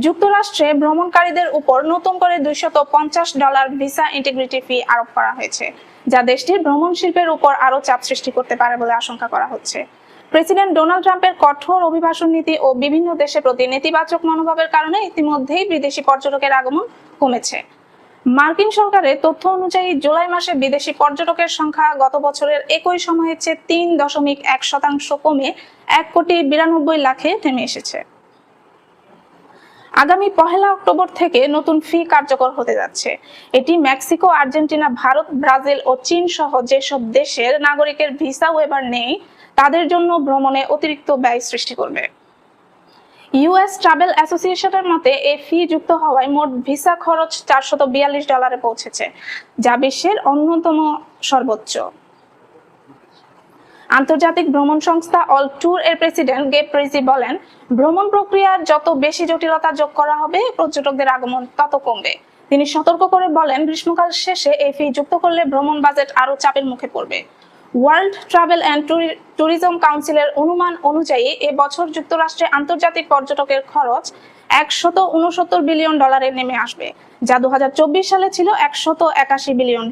যুক্তরাষ্ট্রে ভ্রমণকারীদের উপর নতুন করে $250 ভিসা ইন্টিগ্রিটি ফি আরোপ করা হয়েছে, যা দেশটির ভ্রমণ শিল্পের উপর আরও চাপ সৃষ্টি করতে পারে বলে আশঙ্কা করা হচ্ছে। প্রেসিডেন্ট ডোনাল্ড ট্রাম্পের কঠোর অভিবাসন নীতি ও বিভিন্ন দেশের প্রতি নেতিবাচক মনোভাবের কারণে ইতিমধ্যেই বিদেশি পর্যটকের আগমন কমেছে। মার্কিন সরকারের তথ্য অনুযায়ী জুলাই মাসে বিদেশি পর্যটকের সংখ্যা গত বছরের একই সময়ের চেয়ে 3.1% কমে 1,92,00,000-এ নেমে এসেছে। আগামী 1 অক্টোবর থেকে নতুন ফি কার্যকর হতে যাচ্ছে। এটি মেক্সিকো, আর্জেন্টিনা, ভারত, ব্রাজিল ও চীন সহ যেসব দেশের নাগরিকের ভিসা ওয়েভার নেই তাদের জন্য ভ্রমণে অতিরিক্ত ব্যয় সৃষ্টি করবে। ইউএস ট্রাভেল অ্যাসোসিয়েশনের মতে এই ফি যুক্ত হওয়ায় মোট ভিসা খরচ $442 পৌঁছেছে, যা বিশ্বের অন্যতম সর্বোচ্চ। আন্তর্জাতিক ভ্রমণ সংস্থা অল ট্যুর এর প্রেসিডেন্ট গেব প্রেজি বলেন, ভ্রমণ প্রক্রিয়ার যত বেশি জটিলতা যোগ করা হবে, পর্যটকদের আগমন তত কমবে। তিনি সতর্ক করে বলেন, গ্রীষ্মকাল শেষে এই ফি যুক্ত করলে ভ্রমণ বাজেট আরও চাপের মুখে পড়বে। ওয়ার্ল্ড ট্রাভেল অ্যান্ড ট্যুরিজম কাউন্সিলের অনুমান অনুযায়ী এবছর যুক্তরাষ্ট্রে আন্তর্জাতিক পর্যটকের খরচ $169 বিলিয়ন নেমে আসবে, যা 2024 সালে ছিল $181 বিলিয়ন।